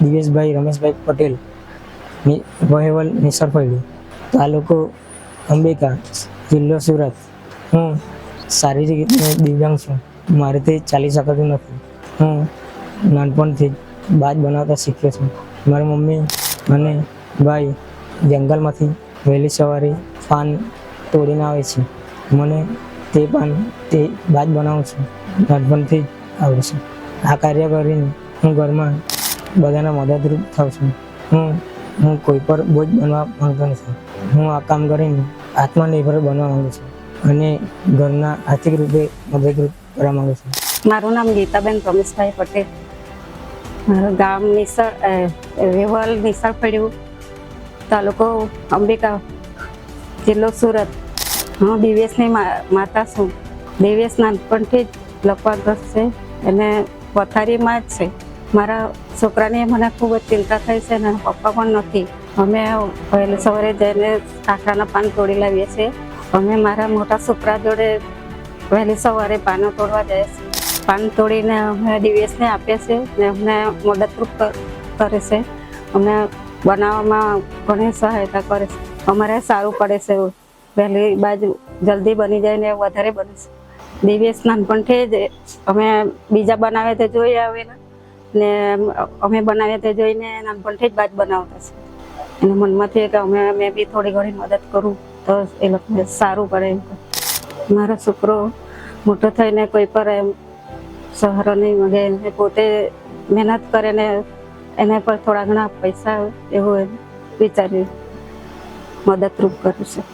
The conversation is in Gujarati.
દિવેશભાઈ રમેશભાઈ પટેલ, વહેવલ નિસરફળી, તાલુકો અંબિકા, જિલ્લો સુરત. હું શારીરિક રીતે દિવ્યાંગ છું. મારાથી ચાલી શકાતું નથી. હું નાનપણથી જ બાજ બનાવતા શીખ્યો છું. મારી મમ્મી અને ભાઈ જંગલમાંથી વહેલી સવારે પાન તોડીને આવે છે. મને તે બાજ બનાવું છું. નાનપણથી જ આવડે છે. આ કાર્ય કરીને હું ઘરમાં બધાને મદદરૂપ થાઉં છું. હું કોઈ પર બોજ બનવા માંગતો નથી. હું આ કામ કરીને આત્મનિર્ભર બનવા માંગુ છું અને ઘરના આર્થિક રૂપે મદદરૂપ કરવા માંગુ છું. મારું નામ ગીતાબેન રમેશભાઈ પટેલ. મારું ગામ વેવલ નિસરફળી, તાલુકો અંબિકા, જિલ્લો સુરત. હું દિવ્યેશની માતા છું. દિવ્યેશ નાનપણથી જ લકવાગ્રસ્ત છે અને પથારીમાં જ છે. મારા છોકરાની મને ખૂબ જ ચિંતા થઈ છે અને પપ્પા પણ નથી. અમે વહેલી સવારે જઈને કાકડાના પાન તોડી લાવીએ છીએ. અમે મારા મોટા છોકરા જોડે વહેલી સવારે પાનો તોડવા જઈએ છીએ. પાન તોડીને અમે દિવ્યેશને આપીએ છીએ ને અમને મદદરૂપ કરે છે. અમને બનાવવામાં ઘણી સહાયતા કરે છે. અમારે સારું પડે છે. વહેલી બાજુ જલ્દી બની જાય ને વધારે બને છે. દિવ્યેશ નાનપણથી જ અમે બીજા બનાવે તે જોઈ આવેલા ને અમે બનાવીએ તે જોઈને નાનપણથી જ બાજ બનાવતા છે. એને મનમાંથી કે મેં બી થોડી ઘણી મદદ કરું તો એ લોકોને સારું પડે એમ. મારો છોકરો મોટો થઈને કોઈ પર એમ સહારો નહીં માંગે, એને પોતે મહેનત કરે ને એને પર થોડા ઘણા પૈસા એવું વિચારી મદદરૂપ કરું છું.